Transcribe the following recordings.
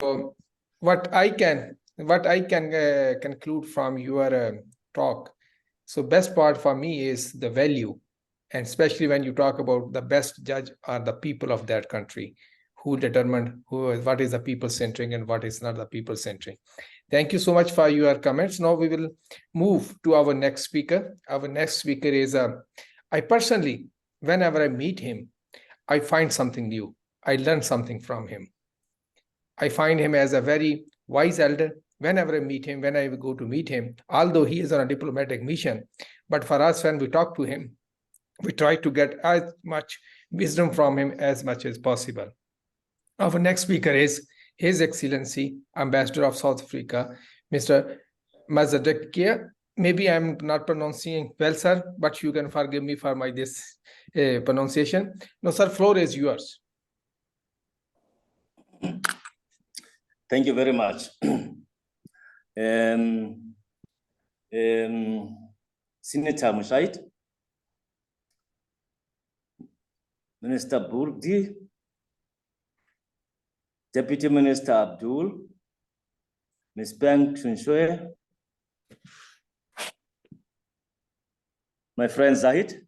So what I can conclude from your talk. So best part for me is the value, and especially when you talk about the best judge are the people of that country, who determined what is the people-centric and what is not the people-centric. Thank you so much for your comments. Now we will move to our next speaker. Our next speaker is I personally, whenever I meet him, I find something new. I learn something from him. I find him as a very wise elder. Whenever I meet him, when I go to meet him, although he is on a diplomatic mission, but for us, when we talk to him, we try to get as much wisdom from him as much as possible. Our next speaker is His Excellency, Ambassador of South Africa, Mr. Mazadekia. Maybe I'm not pronouncing well, sir, but you can forgive me for my this pronunciation. No, sir, floor is yours. Thank you very much. Senator Mushait, Minister Burdi, Deputy Minister Abdul, Ms. Peng Chunshwe, my friend Zahid,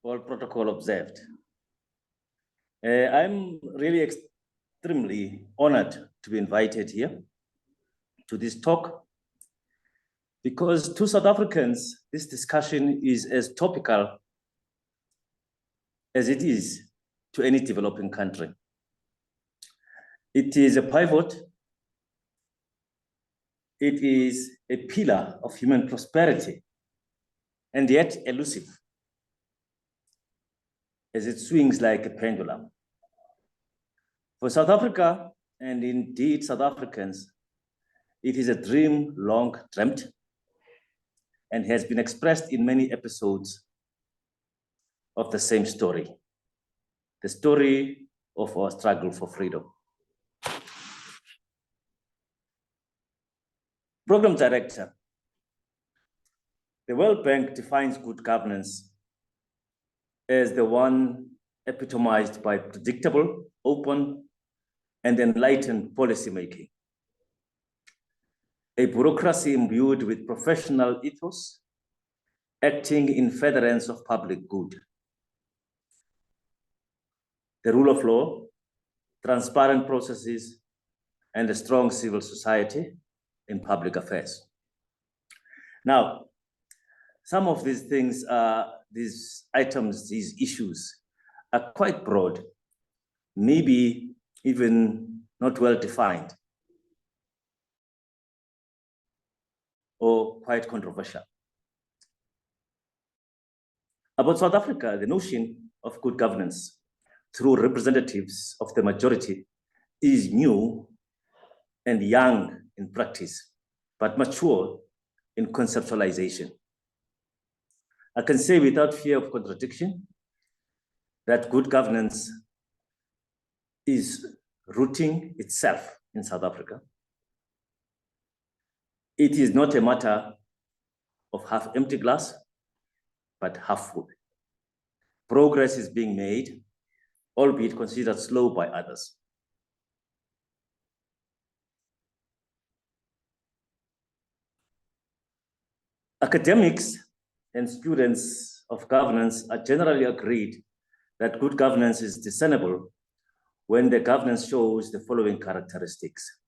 all protocol observed. I'm really extremely honored to be invited here to this talk, because to South Africans, this discussion is as topical as it is to any developing country. It is a pivot. It is a pillar of human prosperity, and yet elusive, as it swings like a pendulum. For South Africa, and indeed South Africans, it is a dream long dreamt and has been expressed in many episodes of the same story, the story of our struggle for freedom. Program Director, the World Bank defines good governance as the one epitomized by predictable, open, and enlightened policymaking. A bureaucracy imbued with professional ethos, acting in furtherance of public good. The rule of law, transparent processes, and a strong civil society in public affairs. Now, some of these things, these items, these issues are quite broad, maybe even not well defined, or quite controversial. About South Africa, the notion of good governance through representatives of the majority is new and young in practice, but mature in conceptualization. I can say without fear of contradiction that good governance is rooting itself in South Africa. It is not a matter of half-empty glass, but half full. Progress is being made, albeit considered slow by others. Academics and students of governance are generally agreed that good governance is discernible when the governance shows the following characteristics: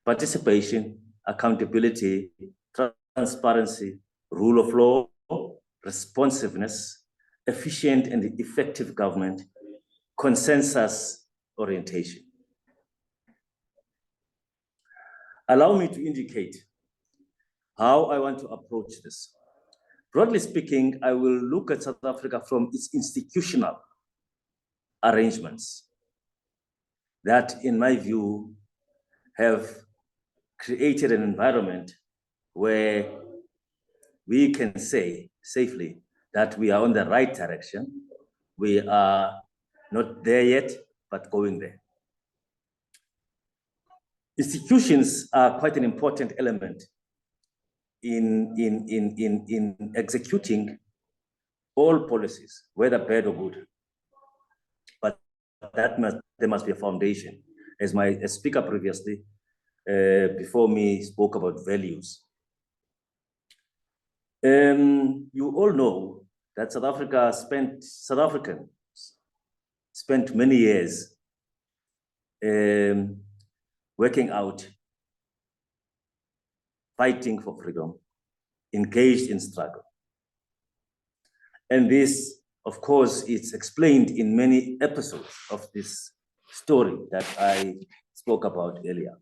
participation, accountability, transparency, rule of law, responsiveness, efficient and effective government, consensus orientation. Allow me to indicate how I want to approach this. Broadly speaking, I will look at South Africa from its institutional arrangements that, in my view, have created an environment where we can say safely that we are on the right direction. We are not there yet, but going there. Institutions are quite an important element in executing all policies, whether bad or good. But there must be a foundation. as my speaker previously, before me, spoke about values. You all know that South Africans spent many years working out, fighting for freedom, engaged in struggle. And this, of course, is explained in many episodes of this story that I spoke about earlier.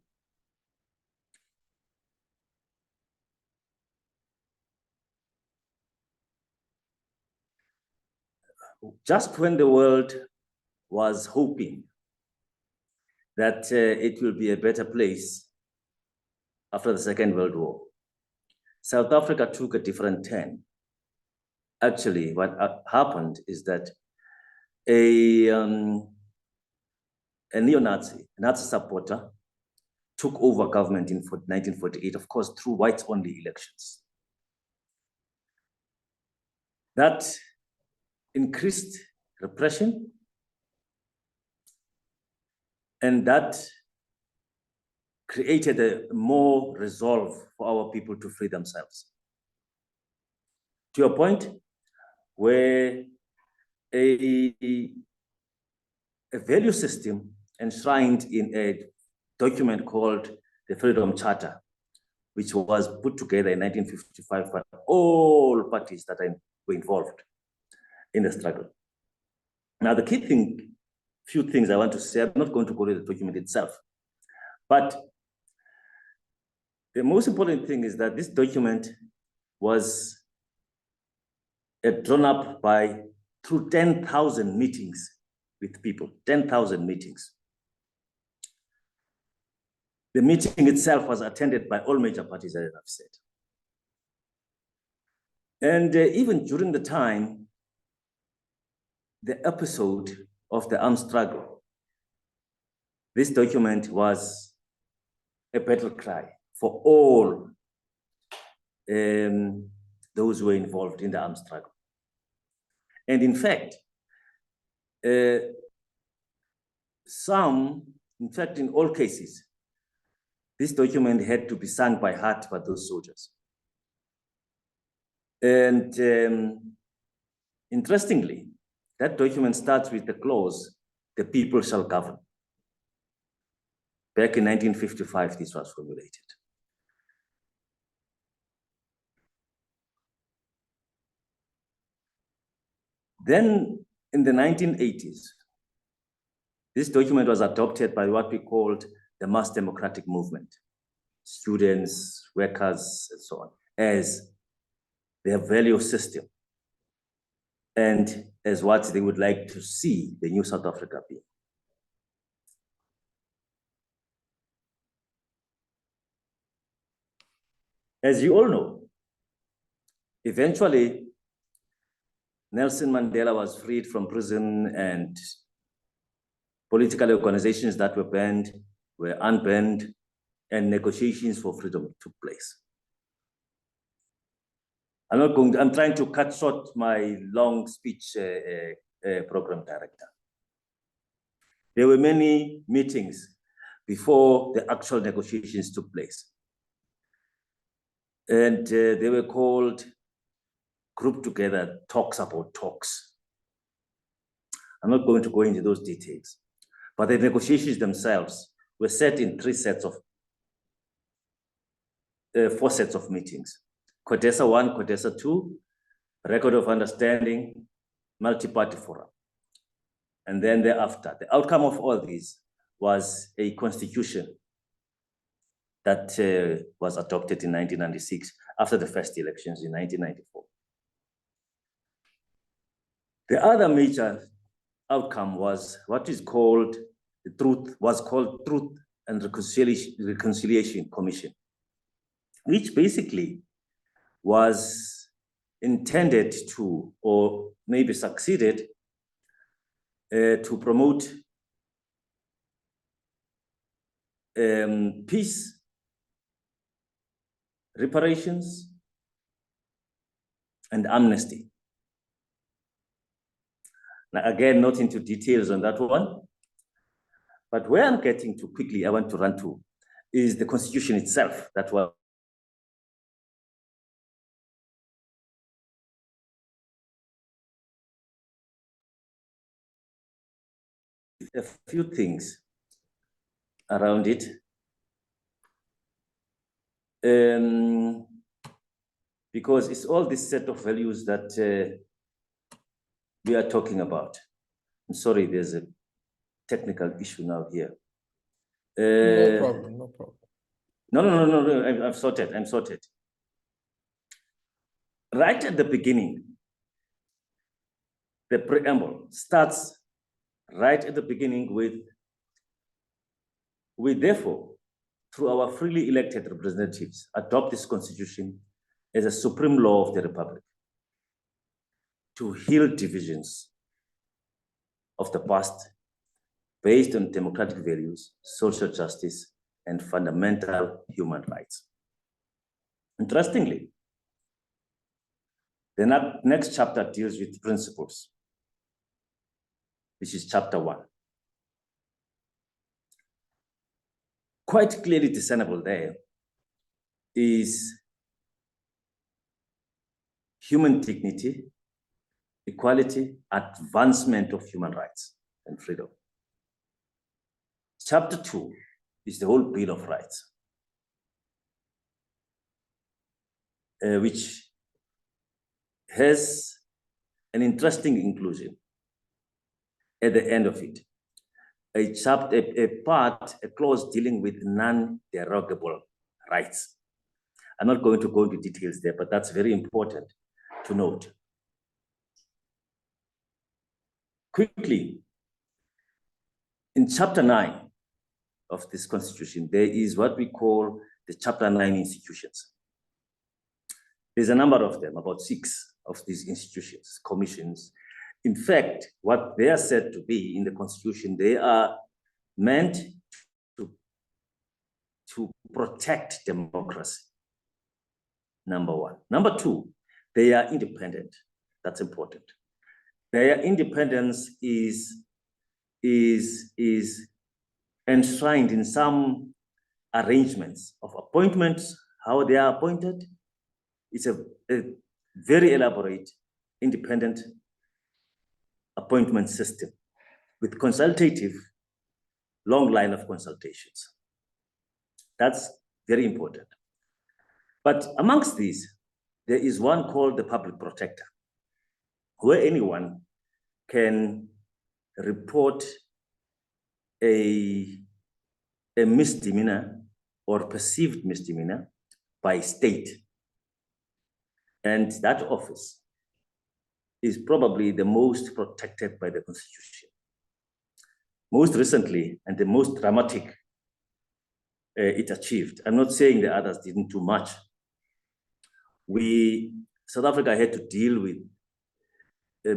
Just when the world was hoping that it will be a better place after the Second World War, South Africa took a different turn. Actually, what happened is that a neo-Nazi, Nazi supporter, took over government in 1948, of course, through whites-only elections. That increased repression, and that created a more resolve for our people to free themselves. To a point where a value system enshrined in a document called the Freedom Charter, which was put together in 1955 by all parties that were involved in the struggle. Now, the key thing, few things I want to say, I'm not going to go to the document itself, but the most important thing is that this document was drawn up through 10,000 meetings with people, 10,000 meetings. The meeting itself was attended by all major parties, as I've said. And even during the time, the episode of the armed struggle, this document was a battle cry for all those who were involved in the armed struggle. And in fact, in all cases, this document had to be sung by heart by those soldiers. And interestingly, that document starts with the clause, "The people shall govern." Back in 1955, this was formulated. Then in the 1980s, this document was adopted by what we called the mass democratic movement, students, workers, and so on, as their value system and as what they would like to see the new South Africa be. As you all know, eventually, Nelson Mandela was freed from prison and political organizations that were banned were unbanned and negotiations for freedom took place. I'm trying to cut short my long speech, program director. There were many meetings before the actual negotiations took place. And they were called grouped together talks about talks. I'm not going to go into those details, but the negotiations themselves were set in four sets of meetings. CODESA 1, CODESA 2, Record of Understanding, Multi-Party Forum. And then thereafter, the outcome of all these was a constitution that was adopted in 1996 after the first elections in 1994. The other major outcome was what is called Truth and Reconciliation Commission, which basically was intended to, or maybe succeeded, to promote peace, reparations, and amnesty. Now, again, not into details on that one, But where I'm getting to quickly, I want to run to, is the Constitution itself that was a few things around it. Because it's all this set of values that we are talking about. I'm sorry, there's a technical issue now here. No problem, no problem. No, I'm sorted. Right at the beginning, the preamble starts right at the beginning with, we therefore, through our freely elected representatives, adopt this constitution as a supreme law of the Republic to heal divisions of the past based on democratic values, social justice, and fundamental human rights. Interestingly, the next chapter deals with principles, which is chapter 1. Quite clearly discernible there is human dignity, equality, advancement of human rights and freedom. Chapter 2 is the whole Bill of Rights, which has an interesting inclusion at the end of it. A clause dealing with non-derogable rights. I'm not going to go into details there, but that's very important to note. Quickly, in chapter 9 of this constitution, there is what we call the chapter 9 institutions. There's a number of them, about 6 of these institutions, commissions. In fact, what they are said to be in the constitution, they are meant to protect democracy, number 1. Number 2, they are independent. That's important. Their independence is enshrined in some arrangements of appointments, how they are appointed. It's a very elaborate, independent appointment system with consultative, long line of consultations. That's very important. But amongst these, there is one called the public protector, where anyone can report a misdemeanor or perceived misdemeanor by state. And that office is probably the most protected by the Constitution. Most recently, and the most dramatic it achieved, I'm not saying the others didn't do much. South Africa had to deal with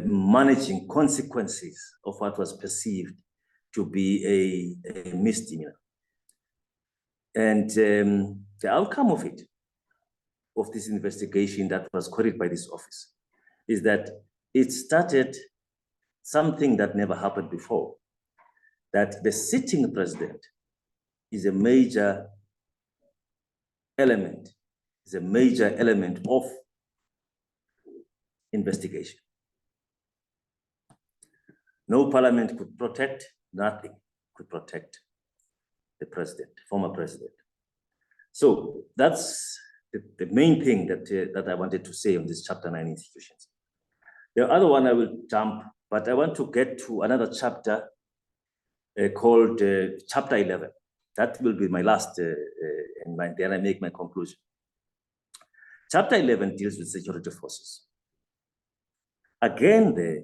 managing consequences of what was perceived to be a misdemeanor. And the outcome of this investigation that was queried by this office, is that it started something that never happened before, that the sitting president is a major element of investigation. No parliament could protect, nothing could protect the president, former president. So that's the main thing that I wanted to say on this chapter 9 institutions. The other one I will jump, but I want to get to another chapter called chapter 11. That will be my last, and then I make my conclusion. Chapter 11 deals with security forces. Again, there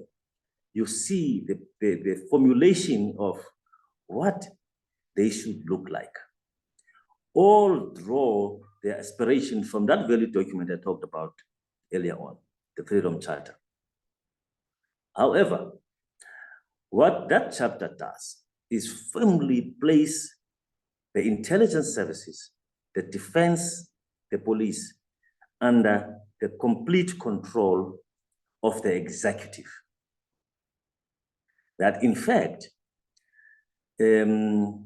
you see the formulation of what they should look like. All draw their aspiration from that value document I talked about earlier on, the Freedom Charter. However, what that chapter does is firmly place the intelligence services, the defense, the police, under the complete control of the executive. That in fact, the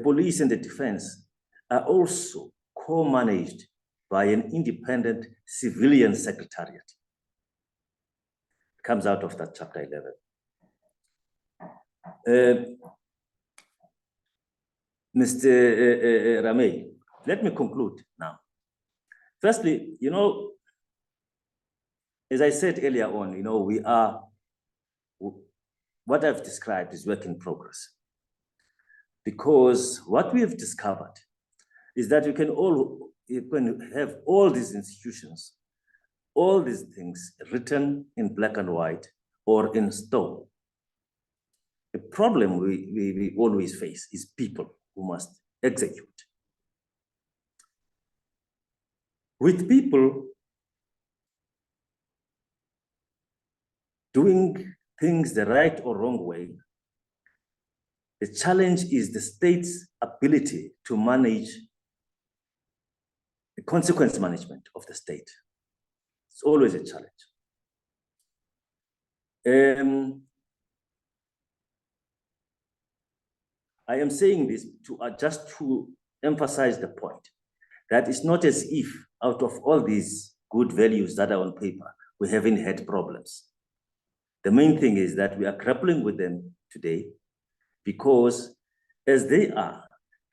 police and the defense are also co-managed by an independent civilian secretariat. It comes out of that chapter 11. Mr. Ramey, let me conclude now. Firstly, as I said earlier on, we are, what I've described is work in progress. Because what we have discovered is that you can have all these institutions, all these things written in black and white or in stone. The problem we always face is people who must execute. With people doing things the right or wrong way, the challenge is the state's ability to manage the consequence management of the state. It's always a challenge. I am saying this just to emphasize the point that it's not as if out of all these good values that are on paper, we haven't had problems. The main thing is that we are grappling with them today because as they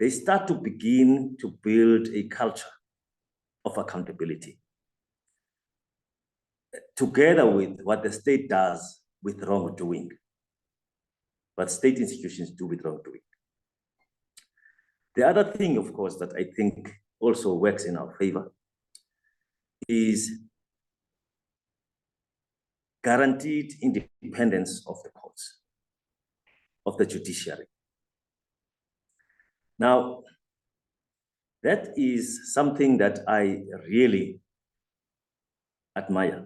start to begin to build a culture of accountability together with what the state does with wrongdoing, what state institutions do with wrongdoing. The other thing, of course, that I think also works in our favor is guaranteed independence of the courts, of the judiciary. Now, that is something that I really admire,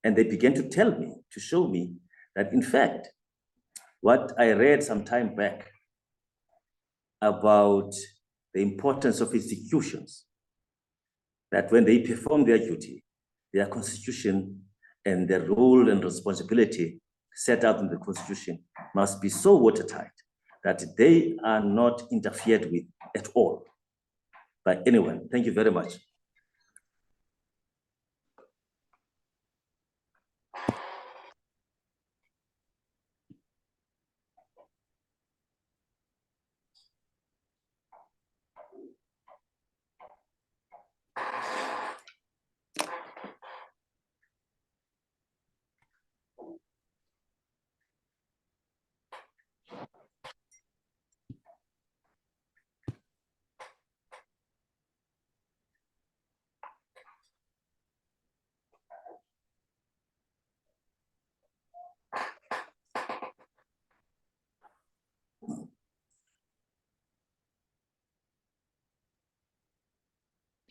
and they began to tell me, to show me that in fact, what I read some time back about the importance of institutions, that when they perform their duty, their constitution and their role and responsibility set out in the constitution must be so watertight that they are not interfered with at all by anyone. Thank you very much.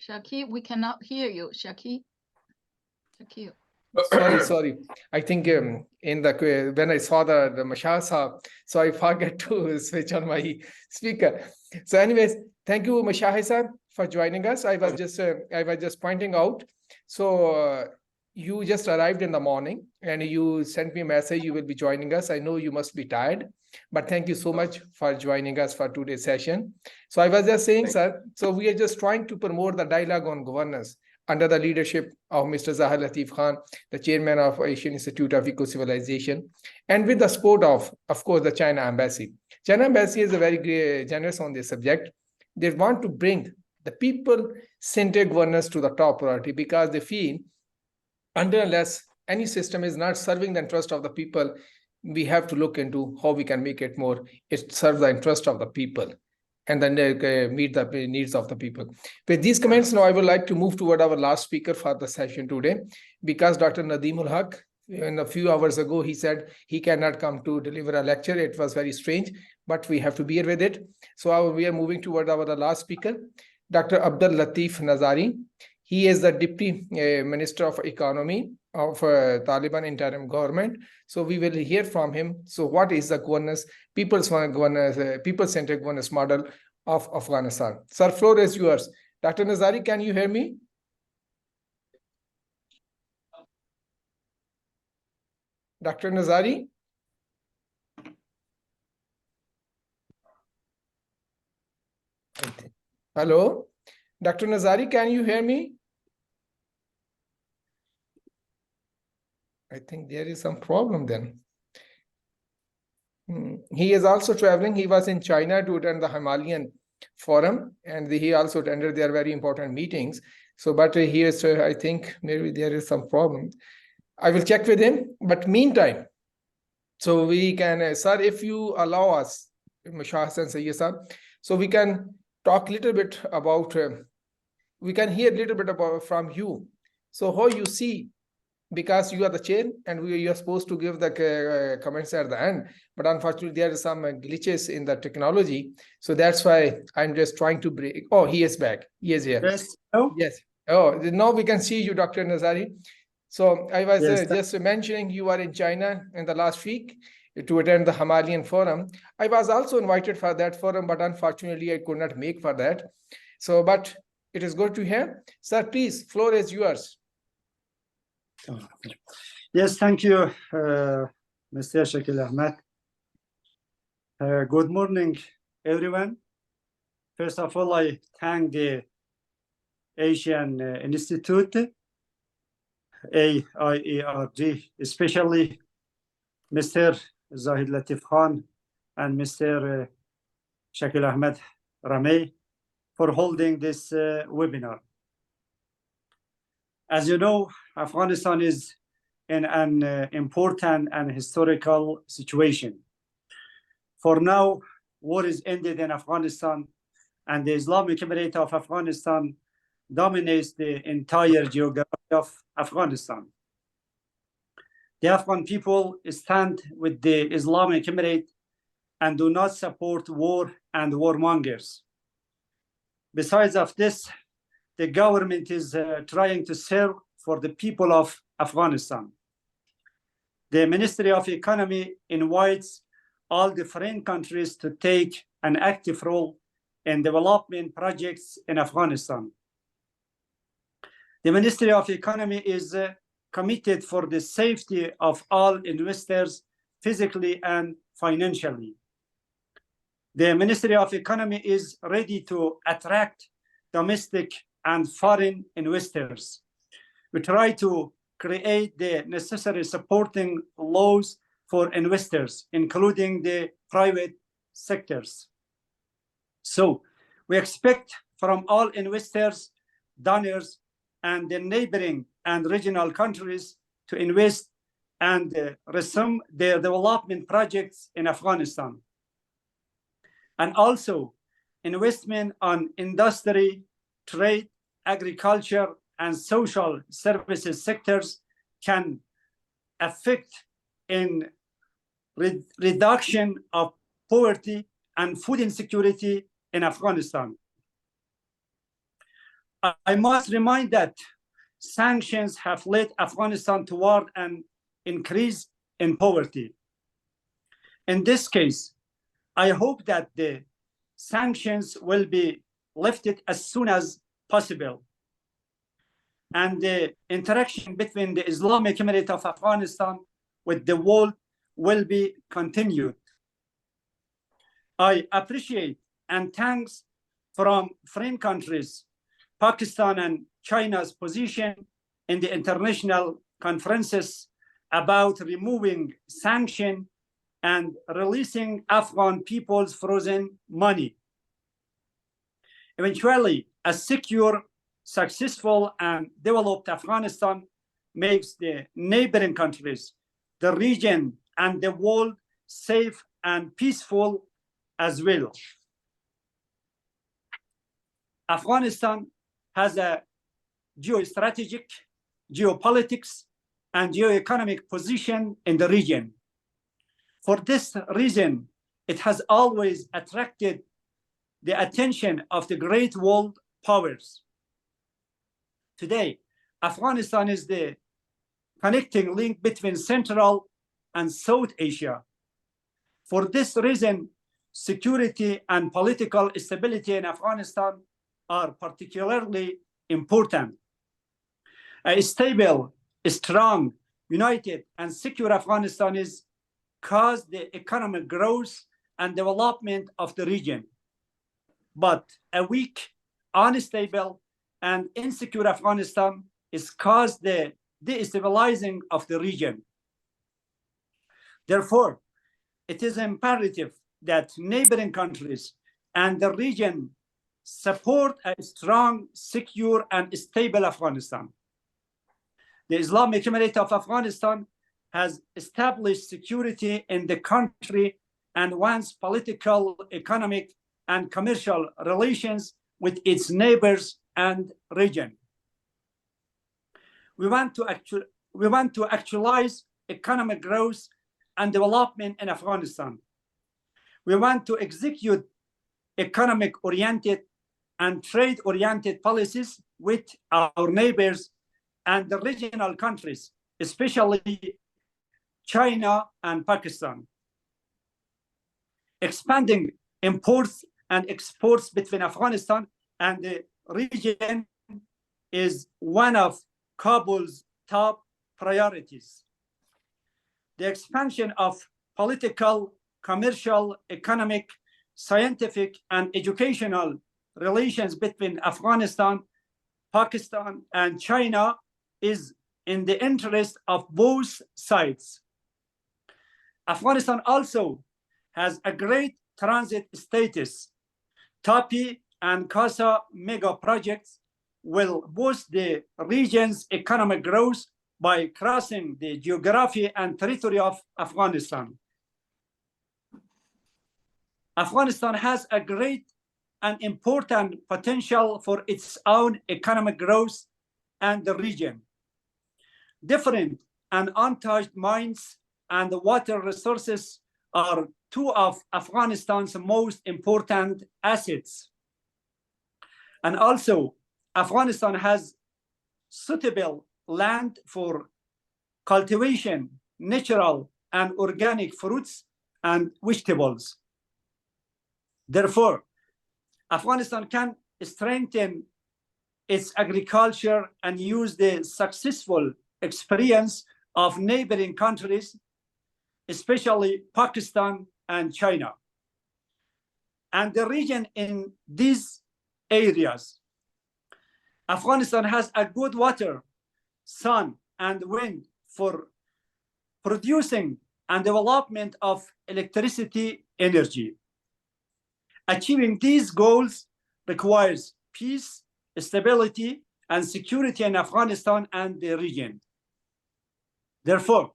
Shaki, we cannot hear you, Shaki. Shaki. Sorry. I think when I saw the Mashah, so I forget to switch on my speaker. So anyways, thank you, Mashah, for joining us. I was just pointing out. So you just arrived in the morning and you sent me a message, you will be joining us. I know you must be tired, but thank you so much for joining us for today's session. So I was just saying, sir, so we are just trying to promote the dialogue on governance under the leadership of Mr. Zahar Latif Khan, the chairman of Asian Institute of Eco-Civilization, and with the support of course, the China Embassy. China Embassy is a very generous on this subject. They want to bring the people-centered governance to the top priority because they feel unless any system is not serving the interest of the people, we have to look into how we can make it more, it serves the interest of the people and then meet the needs of the people. With these comments, now I would like to move toward our last speaker for the session today, because Dr. Nadeemul Haq, in a few hours ago, he said he cannot come to deliver a lecture. It was very strange, but we have to bear with it. So we are moving toward our last speaker, Dr. Abdul Latif Nazari. He is the Deputy Minister of Economy of Taliban interim government. So we will hear from him. So what is the governance, people-centered governance model of Afghanistan? Sir, floor is yours. Dr. Nazari, can you hear me? Dr. Nazari? Hello, Dr. Nazari, can you hear me? I think there is some problem then. He is also traveling. He was in China to attend the Himalayan Forum, and he also attended their very important meetings. So, but he is, I think maybe there is some problem. I will check with him. But meantime, so we can, sir, if you allow us, Shah Hassan Sayyid sir, so we can talk a little bit about, we can hear a little bit about from you. So how you see, because you are the chair and you are supposed to give the comments at the end, but unfortunately there are some glitches in the technology. So that's why I'm just trying to break. Oh, he is back. He is here. Yes. Oh, Yes. Oh, now we can see you, Dr. Nazari. So I was Yes. just mentioning you are in China in the last week to attend the Himalayan Forum. I was also invited for that forum, but unfortunately I could not make for that. So, but it is good to hear. Sir, please, floor is yours. yes, thank you, Mr. Shakil Ahmed. Good morning, everyone. First of all, I thank the Asian Institute, AIERG, especially Mr. Zahid Latif Khan and Mr. Shakil Ahmed Ramey for holding this webinar. As you know, Afghanistan is in an important and historical situation. For now, war is ended in Afghanistan, and the Islamic Emirate of Afghanistan dominates the entire geography of Afghanistan. The Afghan people stand with the Islamic Emirate and do not support war and warmongers. Besides of this, the government is trying to serve for the people of Afghanistan. The Ministry of Economy invites all the foreign countries to take an active role in development projects in Afghanistan. The Ministry of Economy is committed for the safety of all investors, physically and financially. The Ministry of Economy is ready to attract domestic and foreign investors. We try to create the necessary supporting laws for investors, including the private sectors. So we expect from all investors, donors, and the neighboring and regional countries to invest and resume their development projects in Afghanistan. And also investment on industry, trade, agriculture, and social services sectors can affect in reduction of poverty and food insecurity in Afghanistan. I must remind that sanctions have led Afghanistan toward an increase in poverty. In this case, I hope that the sanctions will be lifted as soon as possible, and the interaction between the Islamic Emirate of Afghanistan with the world will be continued. I appreciate and thanks from foreign countries, Pakistan and China's position in the international conferences about removing sanctions and releasing Afghan people's frozen money. Eventually, a secure, successful, and developed Afghanistan makes the neighboring countries, the region, and the world safe and peaceful as well. Afghanistan has a geostrategic, geopolitics, and geoeconomic position in the region. For this reason, it has always attracted the attention of the great world powers. Today, Afghanistan is the connecting link between Central and South Asia. For this reason, security and political stability in Afghanistan are particularly important. A stable, strong, united, and secure Afghanistan is cause the economic growth and development of the region. But a weak unstable and insecure Afghanistan is caused the destabilizing of the region. Therefore, it is imperative that neighboring countries and the region support a strong, secure, and stable Afghanistan. The Islamic Emirate of Afghanistan has established security in the country and wants political, economic, and commercial relations with its neighbors and region. We want to actualize economic growth and development in Afghanistan. We want to execute economic-oriented and trade-oriented policies with our neighbors and the regional countries, especially China and Pakistan. Expanding imports and exports between Afghanistan and the region is one of Kabul's top priorities. The expansion of political, commercial, economic, scientific, and educational relations between Afghanistan, Pakistan, and China is in the interest of both sides. Afghanistan also has a great transit status. TAPI and CASA mega projects will boost the region's economic growth by crossing the geography and territory of Afghanistan. Afghanistan has a great and important potential for its own economic growth and the region. Different and untouched mines and water resources are two of Afghanistan's most important assets. And also, Afghanistan has suitable land for cultivation, natural and organic fruits and vegetables. Therefore, Afghanistan can strengthen its agriculture and use the successful experience of neighboring countries, especially Pakistan and China, and the region in these areas. Afghanistan has a good water, sun, and wind for producing and development of electricity energy. Achieving these goals requires peace, stability, and security in Afghanistan and the region. Therefore,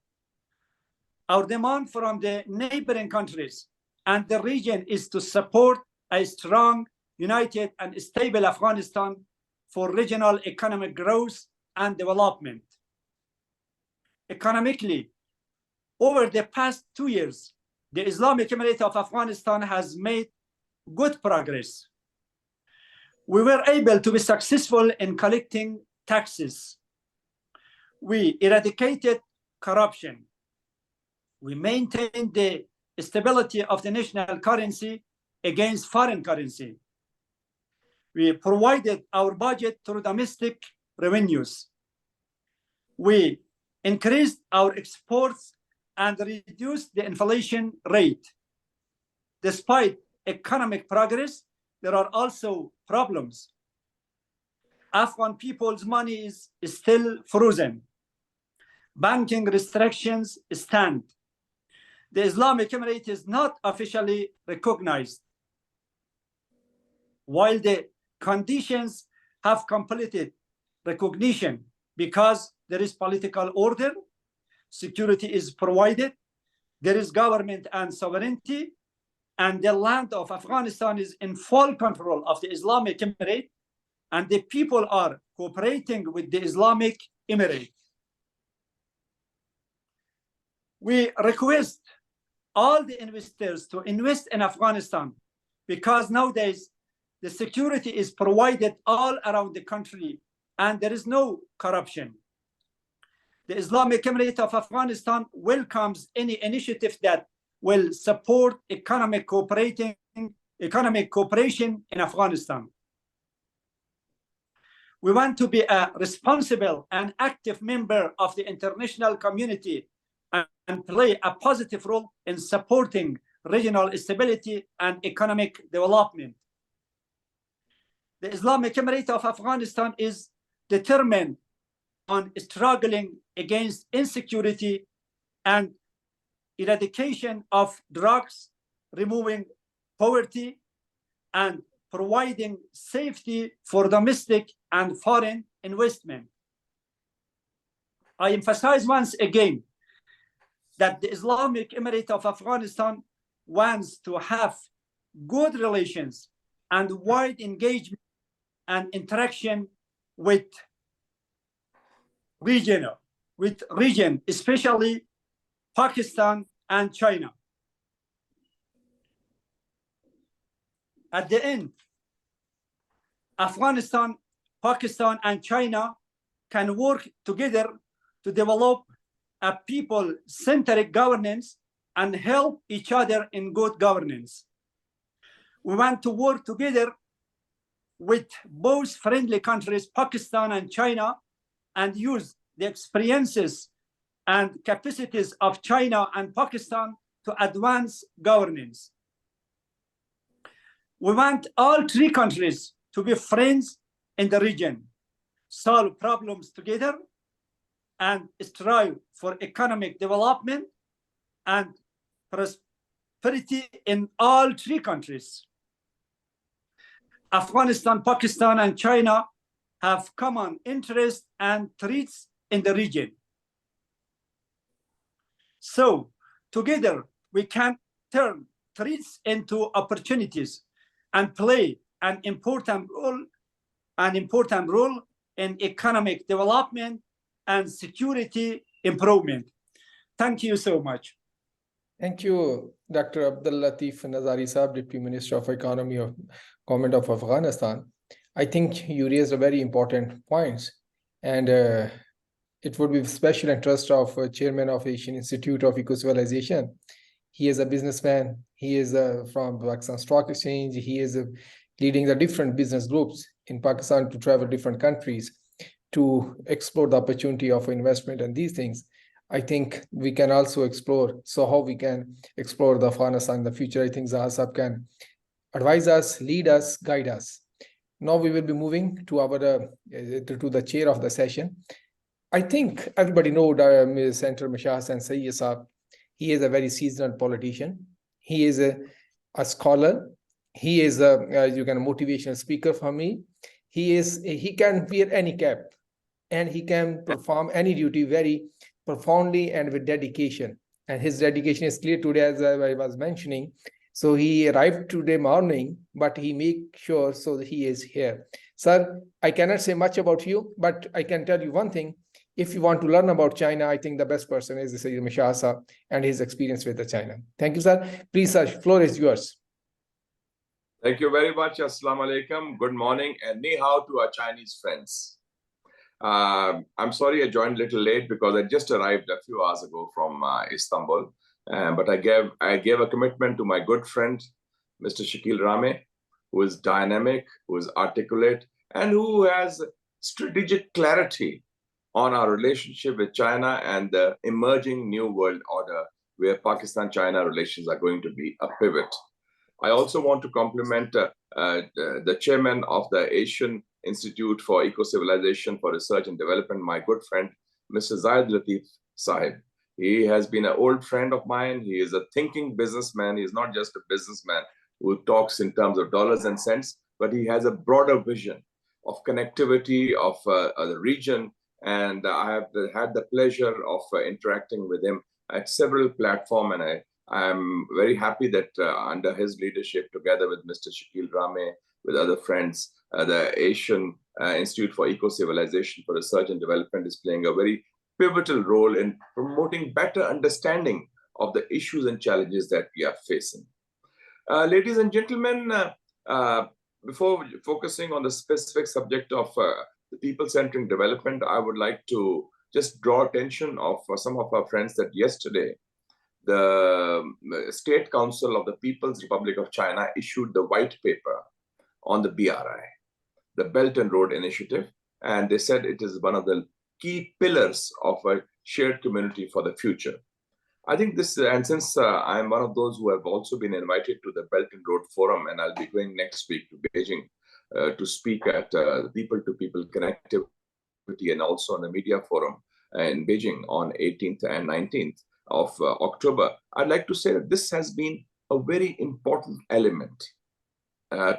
our demand from the neighboring countries and the region is to support a strong, united, and stable Afghanistan for regional economic growth and development. Economically, over the past 2 years, the Islamic Emirate of Afghanistan has made good progress. We were able to be successful in collecting taxes. We eradicated corruption. We maintained the stability of the national currency against foreign currency. We provided our budget through domestic revenues. We increased our exports and reduced the inflation rate. Despite economic progress, there are also problems. Afghan people's money is still frozen. Banking restrictions stand. The Islamic Emirate is not officially recognized. While the conditions have completed recognition because there is political order, security is provided, there is government and sovereignty, and the land of Afghanistan is in full control of the Islamic Emirate, and the people are cooperating with the Islamic Emirate. We request all the investors to invest in Afghanistan because nowadays the security is provided all around the country and there is no corruption. The Islamic Emirate of Afghanistan welcomes any initiative that will support economic cooperation in Afghanistan. We want to be a responsible and active member of the international community and play a positive role in supporting regional stability and economic development. the Islamic Emirate of Afghanistan is determined on struggling against insecurity and eradication of drugs, removing poverty, and providing safety for domestic and foreign investment. I emphasize once again that the Islamic Emirate of Afghanistan wants to have good relations and wide engagement and interaction with region, especially Pakistan and China. At the end, Afghanistan, Pakistan, and China can work together to develop a people-centric governance and help each other in good governance. We want to work together with both friendly countries, Pakistan and China, and use the experiences and capacities of China and Pakistan to advance governance. We want all three countries to be friends in the region, solve problems together, and strive for economic development and prosperity in all three countries. Afghanistan, Pakistan, and China have common interests and threats in the region. So together we can turn threats into opportunities and play an important role in economic development and security improvement. Thank you so much. Thank you, Dr. Abdul Latif Nazari Saab, Deputy Minister of Economy of Government of Afghanistan. I think you raised a very important points, and it would be of special interest of Chairman of Asian Institute of Eco-Civilization. He is a businessman. He is from Pakistan Stock Exchange. He is leading the different business groups in Pakistan to travel different countries to explore the opportunity of investment and these things. I think we can also explore, so how we can explore the Afghanistan in the future. I think Zahar Saab can advise us, lead us, guide us. Now we will be moving to our to the chair of the session. I think everybody knows Ms. Senator Mishah Hassan Sayyid Saab. He is a very seasoned politician. He is a scholar. He is a motivational speaker for me. He can wear any cap, and he can perform any duty very profoundly and with dedication. And his dedication is clear today, as I was mentioning. So he arrived today morning, but he make sure so that he is here. Sir, I cannot say much about you, but I can tell you one thing. If you want to learn about China, I think the best person is Sayyid Mishah Saab and his experience with the China. Thank you, sir. Please, sir, floor is yours. Thank you very much. Assalamu alaikum. Good morning and ni hao to our Chinese friends. I'm sorry I joined a little late because I just arrived a few hours ago from Istanbul. But I gave a commitment to my good friend, Mr. Shakil Rame, who is dynamic, who is articulate, and who has strategic clarity on our relationship with China and the emerging new world order where Pakistan-China relations are going to be a pivot. I also want to compliment the chairman of the Asian Institute for Eco-Civilization for Research and Development, my good friend, Mr. Zahid Latif Sahib. He has been an old friend of mine. He is a thinking businessman. He is not just a businessman who talks in terms of dollars and cents, but he has a broader vision of connectivity of the region. And I have had the pleasure of interacting with him at several platforms. And I'm very happy that under his leadership, together with Mr. Shakil Rame, with other friends, the Asian Institute for Eco-Civilization for Research and Development is playing a very pivotal role in promoting better understanding of the issues and challenges that we are facing. Ladies and gentlemen, before focusing on the specific subject of the people-centric development, I would like to just draw attention of some of our friends that yesterday, the State Council of the People's Republic of China issued the white paper on the BRI, the Belt and Road Initiative, and they said it is one of the key pillars of a shared community for the future. I think this, and since I'm one of those who have also been invited to the Belt and Road Forum, and I'll be going next week to Beijing, to speak at the people-to-people connectivity and also on the media forum in Beijing on 18th and 19th of October, I'd like to say that this has been a very important element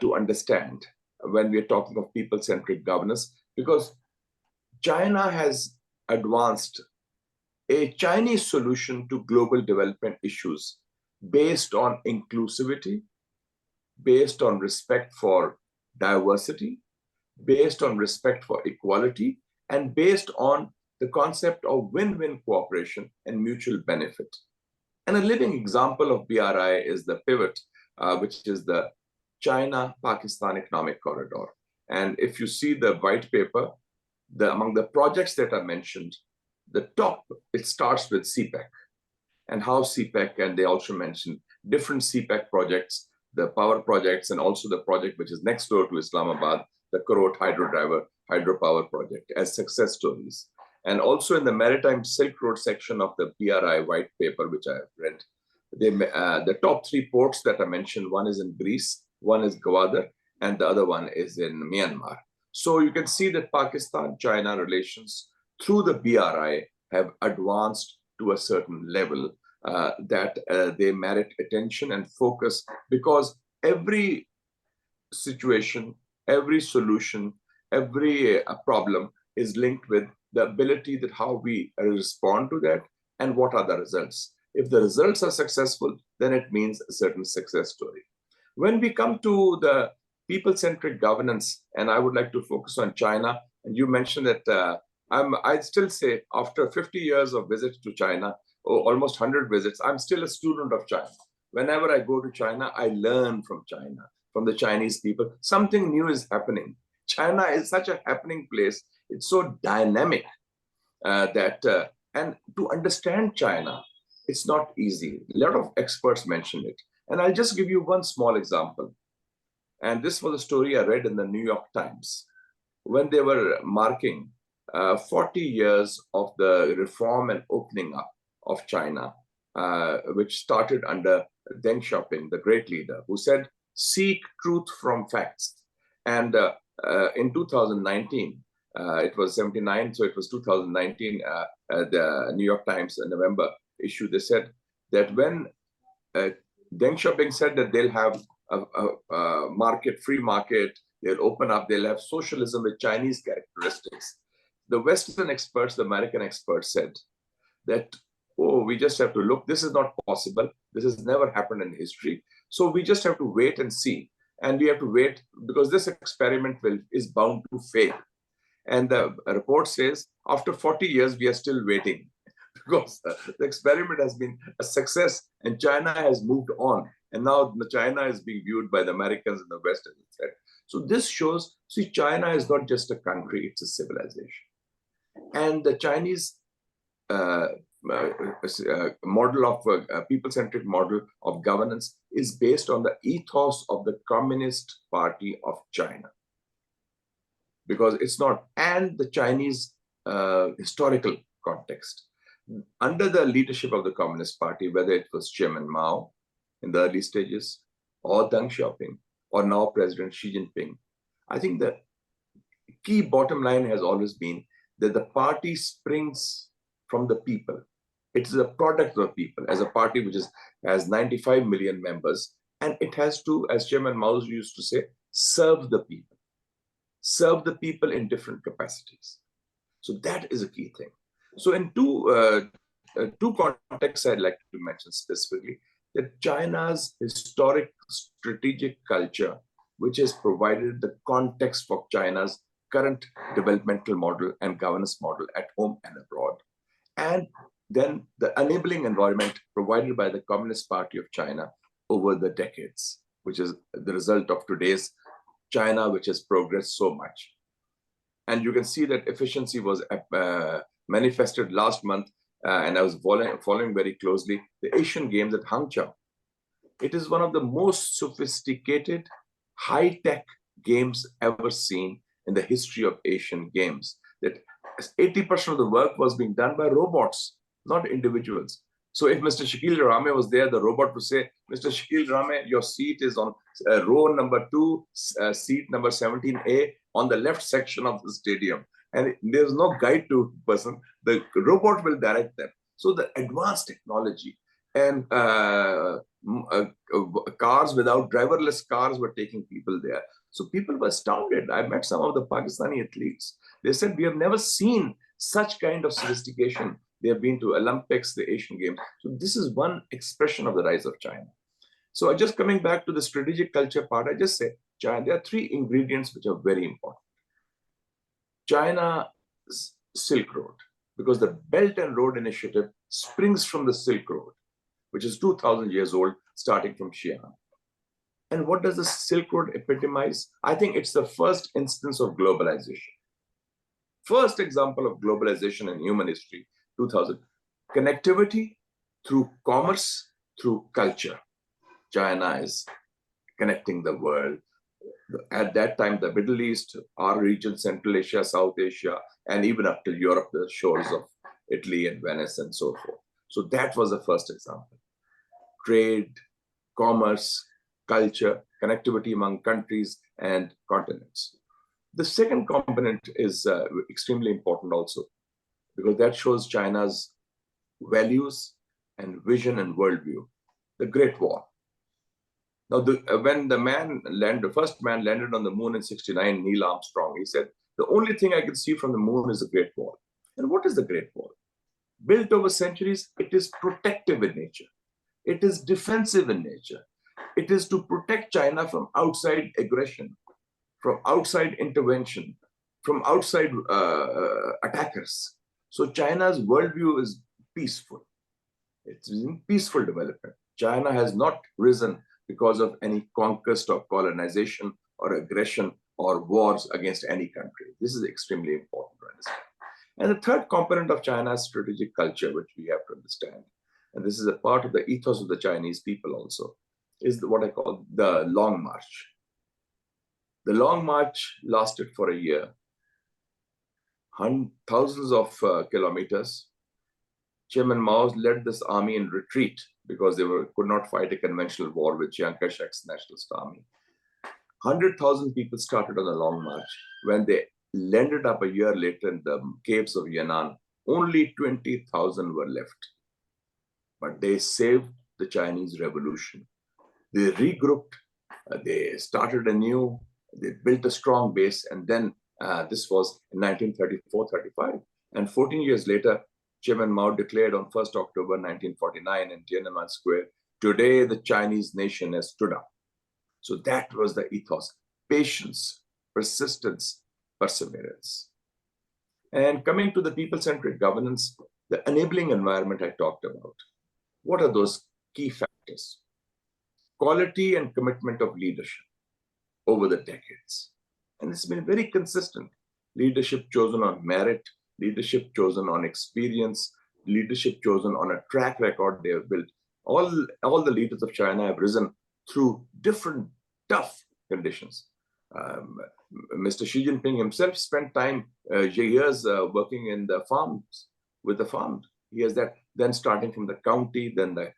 to understand when we're talking of people-centric governance, because China has advanced a Chinese solution to global development issues based on inclusivity, based on respect for diversity, based on respect for equality, and based on the concept of win-win cooperation and mutual benefit. And a living example of BRI is the pivot, which is the China-Pakistan Economic Corridor. And if you see the white paper, among the projects that are mentioned, the top, it starts with CPEC and how CPEC, and they also mentioned different CPEC projects, the power projects, and also the project which is next door to Islamabad, the Korot hydropower project, as success stories. And also in the Maritime Silk Road section of the BRI white paper, which I have read, the top 3 ports that are mentioned, one is in Greece, one is Gwadar, and the other one is in Myanmar. So you can see that Pakistan-China relations through the BRI have advanced to a certain level that they merit attention and focus, because every situation, every solution, every problem is linked with the ability that how we respond to that and what are the results. If the results are successful, then it means a certain success story. When we come to the people-centric governance, and I would like to focus on China, and you mentioned that I'd still say after 50 years of visits to China, almost 100 visits, I'm still a student of China. Whenever I go to China, I learn from China, from the Chinese people. Something new is happening. China is such a happening place. It's so dynamic and to understand China, it's not easy. A lot of experts mention it. And I'll just give you one small example. And this was a story I read in the New York Times when they were marking 40 years of the reform and opening up of China, which started under Deng Xiaoping, the great leader, who said, seek truth from facts. And in 2019, it was 79, so it was 2019, the New York Times November issue, they said that when Deng Xiaoping said that they'll have a market, free market, they'll open up, they'll have socialism with Chinese characteristics. The Western experts, the American experts said that, oh, we just have to look, this is not possible. This has never happened in history. So we just have to wait and see. And we have to wait because this experiment is bound to fail. And the report says, after 40 years, we are still waiting because the experiment has been a success and China has moved on. And now China is being viewed by the Americans and the West as a threat. So this shows, see, China is not just a country, it's a civilization. And the Chinese model of people-centric model of governance is based on the ethos of the Communist Party of China. Because it's not, and the Chinese historical context. Under the leadership of the Communist Party, whether it was Chairman Mao in the early stages, or Deng Xiaoping, or now President Xi Jinping, I think the key bottom line has always been that the party springs from the people. It is a product of the people, as a party which has 95 million members, and it has to, as Chairman Mao used to say, serve the people. Serve the people in different capacities. So that is a key thing. So in two contexts I'd like to mention specifically, that China's historic strategic culture, which has provided the context for China's current developmental model and governance model at home and abroad. And then the enabling environment provided by the Communist Party of China over the decades, which is the result of today's China, which has progressed so much. And you can see that efficiency was manifested last month, and I was following very closely the Asian Games at Hangzhou. It is one of the most sophisticated, high-tech games ever seen in the history of Asian Games. That 80% of the work was being done by robots, not individuals. So if Mr. Shakil Rame was there, the robot would say, Mr. Shakil Rame, your seat is on row number 2, seat number 17A on the left section of the stadium. And there's no guide to person. The robot will direct them. So the advanced technology and cars without driverless cars were taking people there. So people were astounded. I met some of the Pakistani athletes. They said, we have never seen such kind of sophistication. They have been to Olympics, the Asian Games. So this is one expression of the rise of China. So just coming back to the strategic culture part, I just say, China, there are 3 ingredients which are very important. China's Silk Road, because the Belt and Road Initiative springs from the Silk Road, which is 2,000 years old, starting from Xi'an. And what does the Silk Road epitomize? I think it's the first instance of globalization. First example of globalization in human history, 2000. Connectivity through commerce, through culture. China is connecting the world. At that time, the Middle East, our region, Central Asia, South Asia, and even up to Europe, the shores of Italy and Venice and so forth. So that was the first example. Trade, commerce, culture, connectivity among countries and continents. The second component is extremely important also, because that shows China's values and vision and worldview. The Great Wall. Now, when the first man landed on the moon in '69, Neil Armstrong, he said, the only thing I can see from the moon is the Great Wall. And what is the Great Wall? Built over centuries, it is protective in nature. It is defensive in nature. It is to protect China from outside aggression, from outside intervention, from outside attackers. So China's worldview is peaceful. It's in peaceful development. China has not risen because of any conquest or colonization or aggression or wars against any country. This is extremely important to understand. And the third component of China's strategic culture, which we have to understand, and this is a part of the ethos of the Chinese people also, is what I call the Long March. The Long March lasted for a year, thousands of kilometers. Chairman Mao led this army in retreat because they could not fight a conventional war with Chiang Kai-shek's Nationalist Army. 100,000 people started on the Long March. When they landed up a year later in the caves of Yan'an, only 20,000 were left. But they saved the Chinese Revolution. They regrouped, they started anew, they built a strong base, and then this was in 1934-35. And 14 years later, Chairman Mao declared on 1st October 1949 in Tiananmen Square, today the Chinese nation has stood up. So that was the ethos: patience, persistence, perseverance. And coming to the people-centric governance, the enabling environment I talked about. What are those key factors? Quality and commitment of leadership over the decades. And it's been very consistent. Leadership chosen on merit, leadership chosen on experience, leadership chosen on a track record they have built. All the leaders of China have risen through different tough conditions. Mr. Xi Jinping himself spent years working in the farms, with the farms. He has that, then starting from the county, then the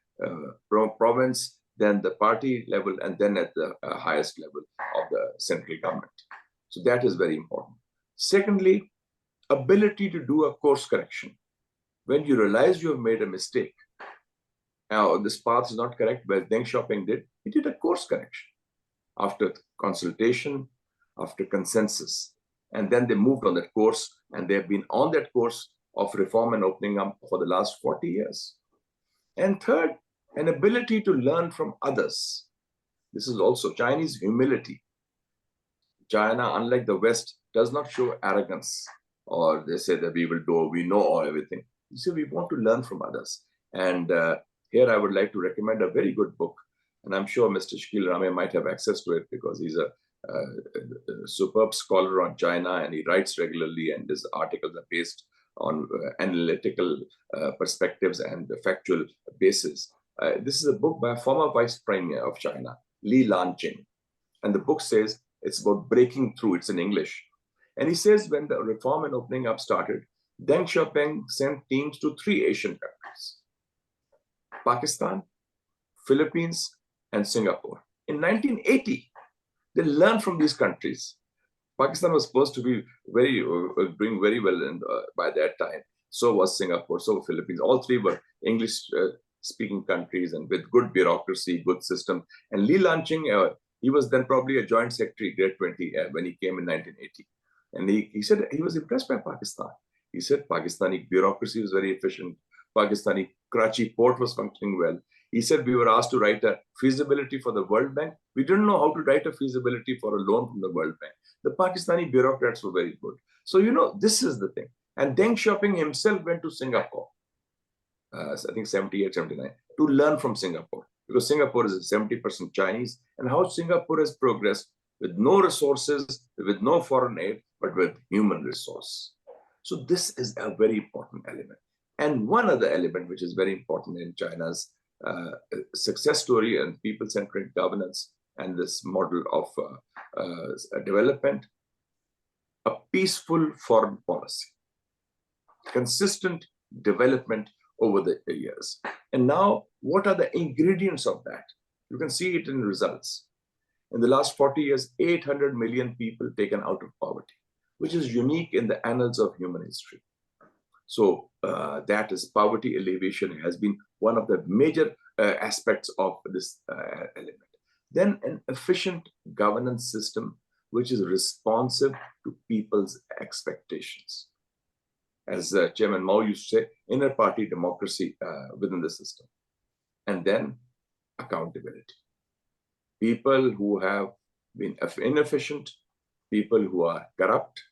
province, then the party level, and then at the highest level of the central government. So that is very important. Secondly, ability to do a course correction. When you realize you have made a mistake, now this path is not correct, but Deng Xiaoping did, he did a course correction after consultation, after consensus. And then they moved on that course, and they've been on that course of reform and opening up for the last 40 years. And third, an ability to learn from others. This is also Chinese humility. China, unlike the West, does not show arrogance, or they say that we know all everything. You see, we want to learn from others. And here I would like to recommend a very good book. And I'm sure Mr. Shakil Rame might have access to it because he's a superb scholar on China, and he writes regularly, and his articles are based on analytical perspectives and the factual basis. This is a book by a former vice premier of China, Li Lanqing. And the book says it's about breaking through. It's in English. And he says when the reform and opening up started, Deng Xiaoping sent teams to 3 Asian countries. Pakistan, Philippines, and Singapore. In 1980, they learned from these countries. Pakistan was supposed to be doing very well by that time. So was Singapore, so were Philippines. All three were English-speaking countries and with good bureaucracy, good system. And Li Lanching, he was then probably a joint secretary, grade 20, when he came in 1980. And he said he was impressed by Pakistan. He said Pakistani bureaucracy was very efficient. Pakistani Karachi port was functioning well. He said we were asked to write a feasibility for the World Bank. We didn't know how to write a feasibility for a loan from the World Bank. The Pakistani bureaucrats were very good. So, you know, this is the thing. And Deng Xiaoping himself went to Singapore, I think 78, 79, to learn from Singapore. Because Singapore is 70% Chinese. And how Singapore has progressed with no resources, with no foreign aid, but with human resource. So this is a very important element. And one other element which is very important in China's success story and people-centric governance and this model of development, a peaceful foreign policy, consistent development over the years. And now, what are the ingredients of that? You can see it in results. In the last 40 years, 800 million people taken out of poverty, which is unique in the annals of human history. So that is poverty alleviation has been one of the major aspects of this element. Then an efficient governance system, which is responsive to people's expectations. As Chairman Mao used to say, inner party democracy within the system. And then accountability. People who have been inefficient, people who are corrupt,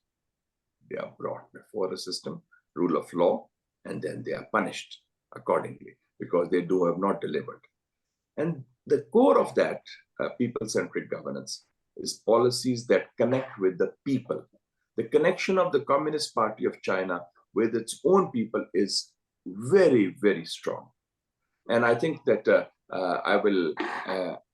they are brought before the system, rule of law, and then they are punished accordingly because they have not delivered. And the core of that people-centric governance is policies that connect with the people. The connection of the Communist Party of China with its own people is very, very strong. And I think that I will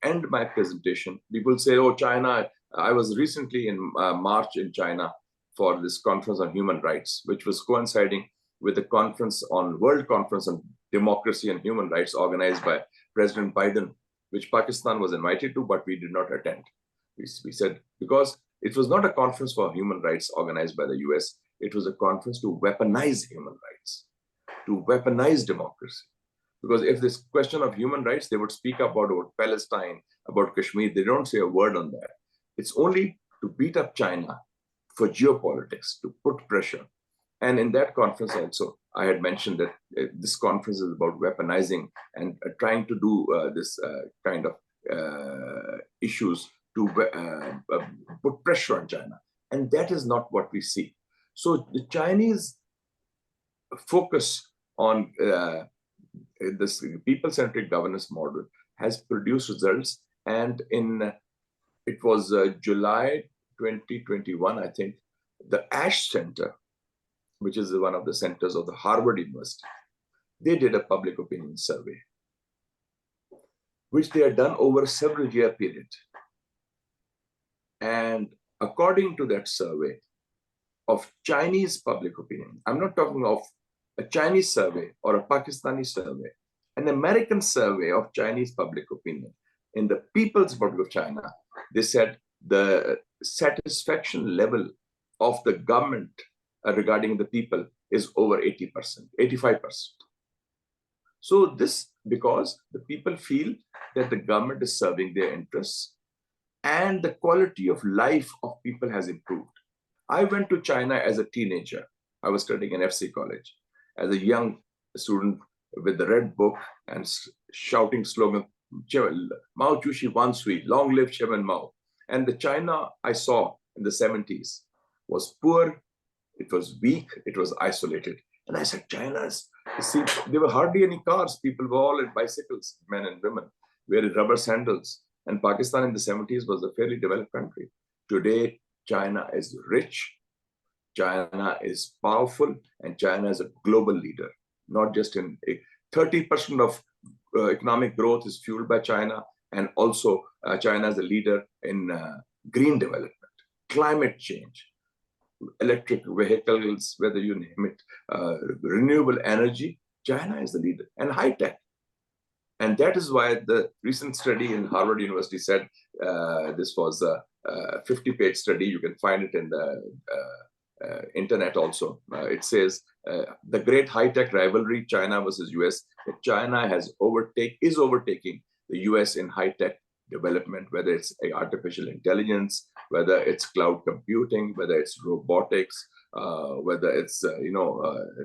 end my presentation. People say, oh, China, I was recently in March in China for this conference on human rights, which was coinciding with the World Conference on Democracy and Human Rights organized by President Biden, which Pakistan was invited to, but we did not attend. We said, because it was not a conference for human rights organized by the US, it was a conference to weaponize human rights, to weaponize democracy. Because if this question of human rights, they would speak about Palestine, about Kashmir, they don't say a word on that. It's only to beat up China for geopolitics, to put pressure. And in that conference also, I had mentioned that this conference is about weaponizing and trying to do this kind of issues to put pressure on China. And that is not what we see. So the Chinese focus on this people-centric governance model has produced results. And it was July 2021, I think, the Ash Center, which is one of the centers of the Harvard University, they did a public opinion survey, which they had done over a several-year period. And according to that survey of Chinese public opinion, I'm not talking of a Chinese survey or a Pakistani survey, an American survey of Chinese public opinion in the People's Republic of China, they said the satisfaction level of the government regarding the people is over 80%, 85%. So this because the people feel that the government is serving their interests and the quality of life of people has improved. I went to China as a teenager. I was studying in FC College as a young student with the red book and shouting slogan, Mao Jushi Wansui, long live Chairman Mao. And the China I saw in the 70s was poor, it was weak, it was isolated. And I said, China's, see, there were hardly any cars. People were all in bicycles, men and women, wearing rubber sandals. And Pakistan in the 70s was a fairly developed country. Today, China is rich, China is powerful, and China is a global leader. Not just in 30% of economic growth is fueled by China, and also China is a leader in green development, climate change, electric vehicles, whether you name it, renewable energy. China is the leader, and high tech. And that is why the recent study in Harvard University said, this was a 50-page study, you can find it in the internet also. It says the great high-tech rivalry, China versus US, that China is overtaking the US in high-tech development, whether it's artificial intelligence, whether it's cloud computing, whether it's robotics, whether it's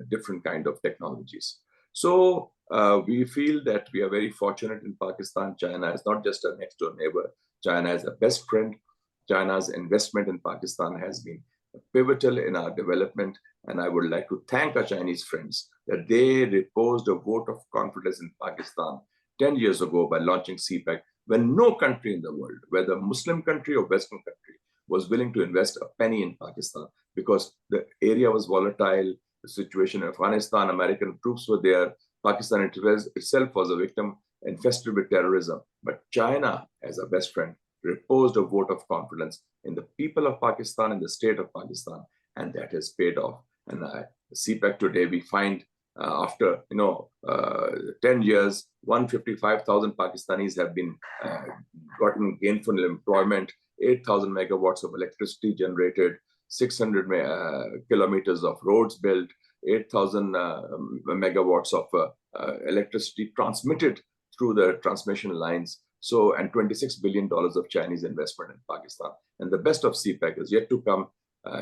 different kind of technologies. So we feel that we are very fortunate in Pakistan. China is not just a next door neighbor. China is a best friend. China's investment in Pakistan has been pivotal in our development. And I would like to thank our Chinese friends that they reposed a vote of confidence in Pakistan 10 years ago by launching CPEC, when no country in the world, whether Muslim country or Western country, was willing to invest a penny in Pakistan, because the area was volatile, the situation in Afghanistan, American troops were there, Pakistan itself was a victim infested with terrorism. But China, as a best friend, reposed a vote of confidence in the people of Pakistan, in the state of Pakistan, and that has paid off. And CPEC today, we find after 10 years, 155,000 Pakistanis have been gotten gainful employment, 8,000 megawatts of electricity generated, 600 kilometers of roads built, 8,000 megawatts of electricity transmitted through the transmission lines. So, and $26 billion of Chinese investment in Pakistan. And the best of CPEC is yet to come,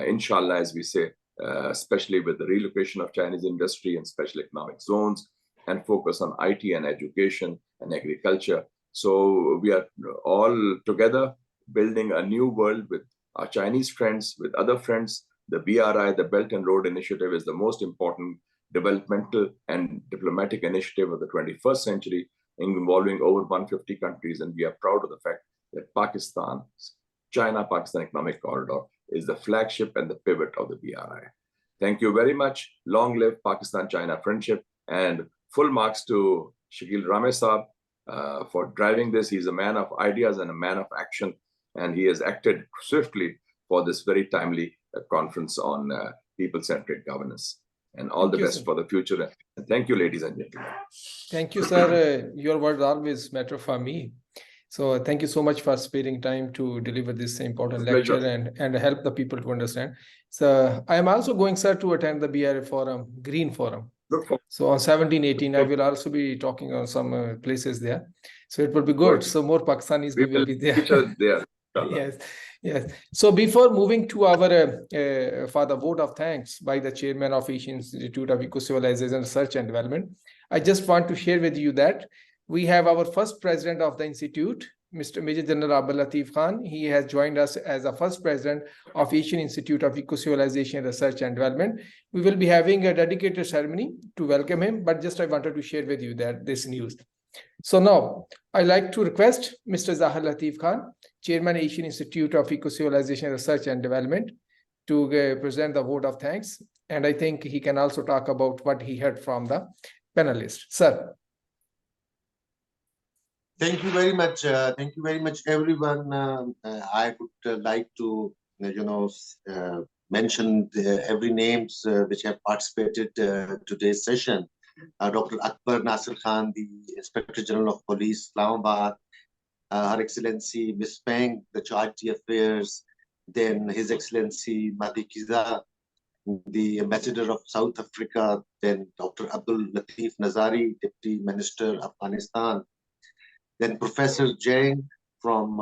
inshallah, as we say, especially with the relocation of Chinese industry and special economic zones, and focus on IT and education and agriculture. So we are all together building a new world with our Chinese friends, with other friends. The BRI, the Belt and Road Initiative, is the most important developmental and diplomatic initiative of the 21st century, involving over 150 countries. And we are proud of the fact that China-Pakistan Economic Corridor is the flagship and the pivot of the BRI. Thank you very much. Long live Pakistan-China friendship, and full marks to Shakil Rame Saab for driving this. He's a man of ideas and a man of action, and he has acted swiftly for this very timely conference on people-centric governance. And all the best for the future. And thank you, ladies and gentlemen. Thank you, sir. Your words always matter for me. So thank you so much for sparing time to deliver this important lecture and help the people to understand. So I am also going, sir, to attend the BRI Forum, Green Forum. So on 17, 18, I will also be talking on some places there. So it will be good. So more Pakistanis will be there. Yes, yes. So before moving to our for the vote of thanks by the chairman of Asian Institute of Eco-Civilization Research and Development, I just want to share with you that we have our first president of the institute, Mr. Major General Abdul Latif Khan. He has joined us as the first president of Asian Institute of Eco-Civilization Research and Development. We will be having a dedicated ceremony to welcome him, but just I wanted to share with you that this news. So now I'd like to request Mr. Zahir Latif Khan, Chairman, Asian Institute of Eco-Civilization Research and Development, to present the vote of thanks. And I think he can also talk about what he heard from the panelists. Sir. Thank you very much. Thank you very much, everyone. I would like to, mention every names which have participated today's session. Dr. Akbar Nasir Khan, the Inspector General of Police, Islamabad, Her Excellency Ms. Peng, the Charity Affairs, then His Excellency Mahdi Kiza, the Ambassador of South Africa, then Dr. Abdul Latif Nazari, Deputy Minister of Afghanistan, then Professor Zhang from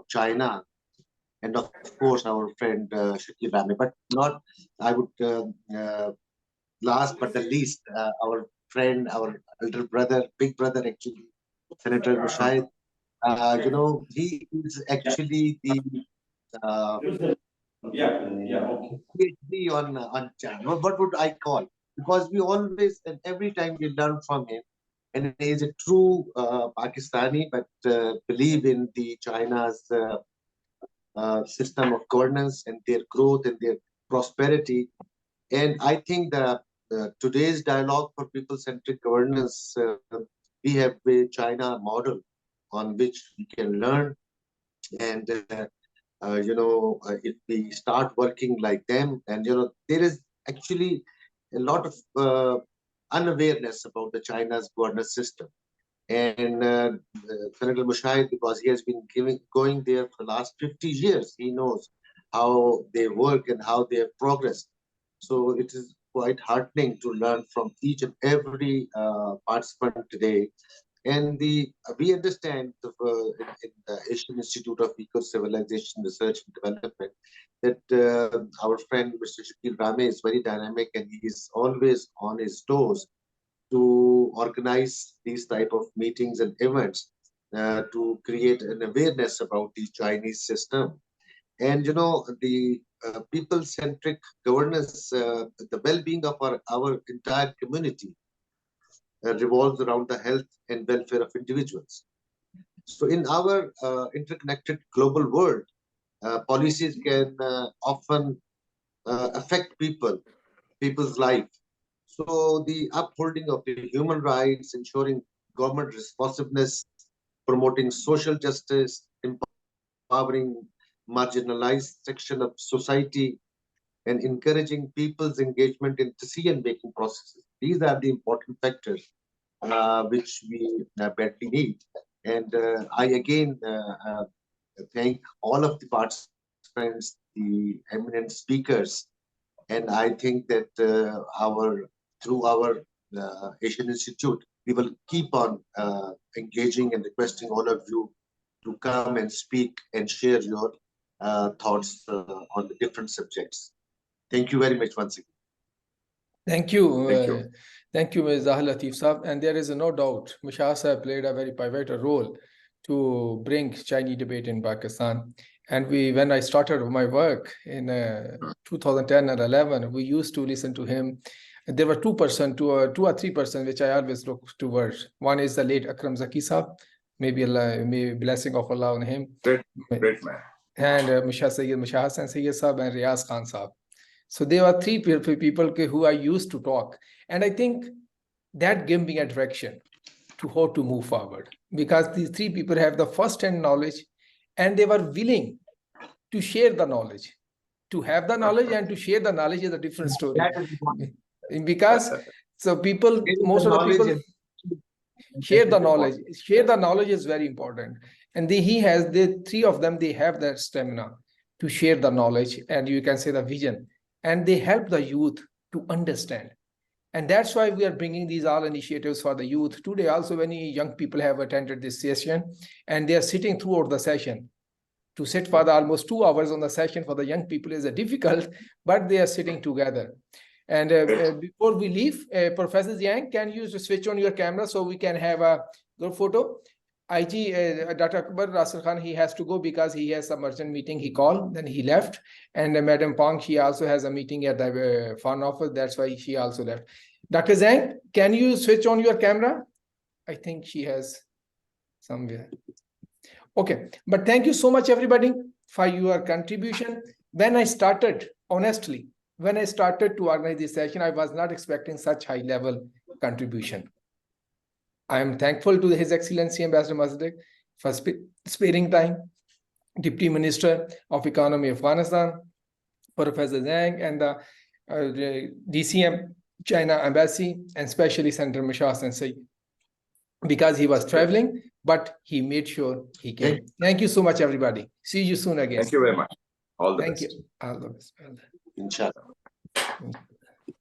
China, and of course our friend Shakil Rame. But not, I would, last but the least, our friend, our elder brother, big brother actually, Senator Mushahid. He is actually the PhD on China. What would I call? Because we always and every time we learn from him, and he is a true Pakistani, but believe in the China's system of governance and their growth and their prosperity. And I think that today's dialogue for people-centric governance, we have a China model on which we can learn. And, if we start working like them, and, there is actually a lot of unawareness about the China's governance system. And Senator Mushahid, because he has been going there for the last 50 years, he knows how they work and how they have progressed. So it is quite heartening to learn from each and every participant today. And we understand in the Asian Institute of Eco-Civilization Research and Development that our friend Mr. Shakil Rame is very dynamic and he is always on his toes to organize these type of meetings and events to create an awareness about the Chinese system. And you know, the people-centric governance, the well-being of our entire community revolves around the health and welfare of individuals. So in our interconnected global world, policies can often affect people's life. So the upholding of the human rights, ensuring government responsiveness, promoting social justice, empowering marginalized section of society, and encouraging people's engagement in decision-making processes. These are the important factors which we badly need. And I again thank all of the participants, the eminent speakers, and I think that through our Asian Institute, we will keep on engaging and requesting all of you to come and speak and share your thoughts on the different subjects. Thank you very much once again. Thank you. Thank you. Thank you, Ms. Zahra Latif Saab. And there is no doubt, Mushahid Sahab played a very pivotal role to bring Chinese debate in Pakistan. And when I started my work in 2010 and 11, we used to listen to him. There were 2% to 2 or 3%, which I always look towards. One is the late Akram Zaki Sahab, maybe blessing of Allah on him. Great man. And Mushahid Hassan Sayyid Sahab and Riyaz Khan Sahab. So there were three people who I used to talk. And I think that gave me a direction to how to move forward. Because these three people have the first-hand knowledge and they were willing to share the knowledge. To have the knowledge and to share the knowledge is a different story. Because so people, most of the people share the knowledge. Share the knowledge is very important. And the three of them, they have that stamina to share the knowledge and you can say the vision. And they help the youth to understand. And that's why we are bringing these all initiatives for the youth. Today also many young people have attended this session and they are sitting throughout the session. To sit for almost 2 hours on the session for the young people is difficult, but they are sitting together. And before we leave, Professor Zhang, can you switch on your camera so we can have a good photo? IG, Dr. Akbar Nasir Khan, he has to go because he has some urgent meeting. He called, then he left. And Madam Pong, she also has a meeting at the Foreign Office. That's why she also left. Dr. Zhang, can you switch on your camera? I think she has somewhere. Okay, but thank you so much, everybody, for your contribution. When I started, honestly, when I started to organize this session, I was not expecting such high-level contribution. I am thankful to His Excellency Ambassador Mazdak for sparing time, Deputy Minister of Economy of Afghanistan, Professor Zhang, and the DCM China Embassy, and especially Senator Mushahid Sensei, because he was traveling, but he made sure he came. Thank you so much, everybody. See you soon again. Thank you very much. All the best. Thank you. All the best. Inshallah.